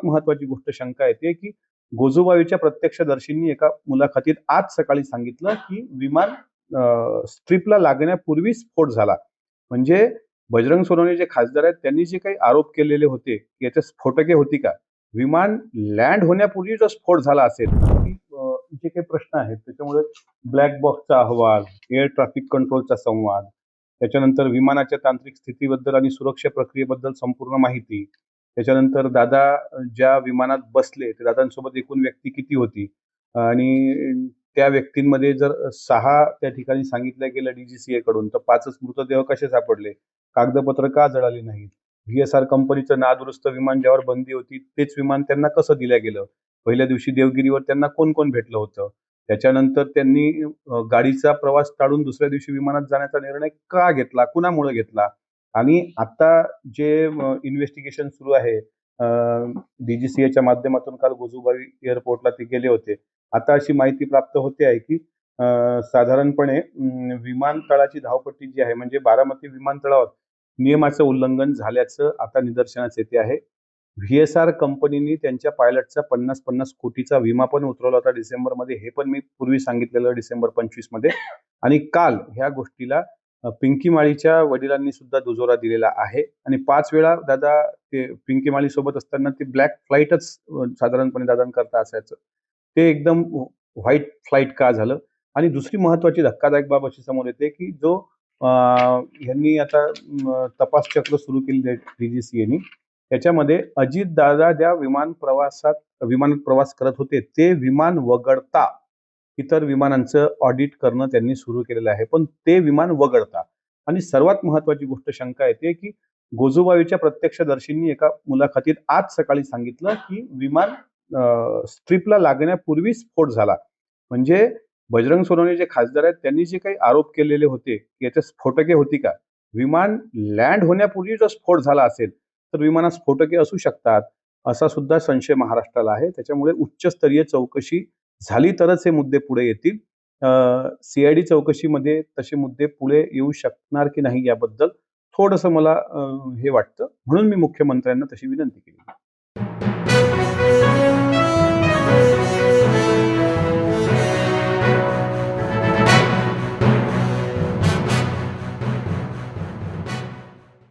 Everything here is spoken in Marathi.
महत्वाची गोष्ट शंका येते की गोजूबाईच्या प्रत्यक्षदर्शींनी एका मुलाखतीत आज सकाळी सांगितलं की विमान स्ट्रिपला लागण्यापूर्वी स्फोट झाला. म्हणजे बजरंग सोनवणे जे खासदार आहेत त्यांनी जे काही आरोप केलेले होते की याच्यात स्फोटके होती का, विमान लँड होण्यापूर्वी जर स्फोट झाला असेल की जे काही प्रश्न आहेत त्याच्यामुळे ब्लॅक बॉक्सचा अहवाल, एअर ट्रॅफिक कंट्रोलचा संवाद, त्याच्यानंतर विमानाच्या तांत्रिक स्थितीबद्दल आणि सुरक्षा प्रक्रियेबद्दल संपूर्ण माहिती, त्याच्यानंतर दादा ज्या विमानात बसले त्या दादांसोबत एकूण व्यक्ती किती होती आणि त्या व्यक्तींमध्ये जर 6 त्या ठिकाणी सांगितलं गेलं DGCA कडून तर 5च मृतदेह कसे सापडले, कागदपत्र का जळाली नाहीत, VSR कंपनीचं नादुरुस्त विमान ज्यावर बंदी होती तेच विमान त्यांना कसं दिलं गेलं, पहिल्या दिवशी देवगिरीवर त्यांना कोण कोण भेटलं होतं, त्याच्यानंतर त्यांनी गाडीचा प्रवास टाळून दुसऱ्या दिवशी विमानात जाण्याचा निर्णय का घेतला, कुणामुळे घेतला. आणि आता जे इन्व्हेस्टिगेशन सुरू आहे DGCAच्या माध्यमातून काल गोजूबाई एअरपोर्टला ते गेले होते. आता अशी माहिती प्राप्त होते आहे की साधारणपणे विमानतळाची धावपट्टी जी आहे म्हणजे बारामती विमानतळावर नियमाचं उल्लंघन झाल्याचं आता निदर्शनास येते आहे. VSR कंपनीने त्यांच्या पायलटचा 50-50 कोटीचा विमा पण उतरवला होता डिसेंबरमध्ये. हे पण मी पूर्वी सांगितलेलं डिसेंबर 25 मध्ये. आणि काल ह्या गोष्टीला पिंकी माळीच्या वडिलांनी सुद्धा दुजोरा दिलेला आहे. आणि 5 वेळा दादा ते पिंकी माळी सोबत असताना ते ब्लॅक फ्लाईटच साधारणपणे दादांकरता असायचं. ते एकदम व्हाईट फ्लाईट का झालं. आणि दुसरी महत्वाची धक्कादायक बाब अशी समोर येते की जो यांनी आता तपास चक्र सुरू केली आहे DGCAनी, त्याच्यामध्ये अजित दादा ज्या विमानात प्रवास करत होते ते विमान वगळता इतर विमानांचं ऑडिट करणं त्यांनी सुरू केलेलं आहे. पण ते विमान वगळता. आणि सर्वात महत्वाची गोष्ट शंका येते की गोजूबाईच्या प्रत्यक्षदर्शींनी एका मुलाखतीत आज सकाळी सांगितलं की विमान स्ट्रिपला लागण्यापूर्वी स्फोट झाला. म्हणजे बजरंग सोनवणे जे खासदार आहेत त्यांनी जे काही आरोप केलेले होते की याच्यात स्फोटके होती का, विमान लँड होण्यापूर्वी जर स्फोट झाला असेल तर विमानात स्फोटके असू शकतात असा सुद्धा संशय महाराष्ट्राला आहे. त्याच्यामुळे उच्चस्तरीय चौकशी झाली तरच हे मुद्दे पुढे येतील. CID चौकशीमध्ये तसे मुद्दे पुढे येऊ शकणार की नाही याबद्दल थोडंसं मला हे वाटतं. म्हणून मी मुख्यमंत्र्यांना तशी विनंती केली.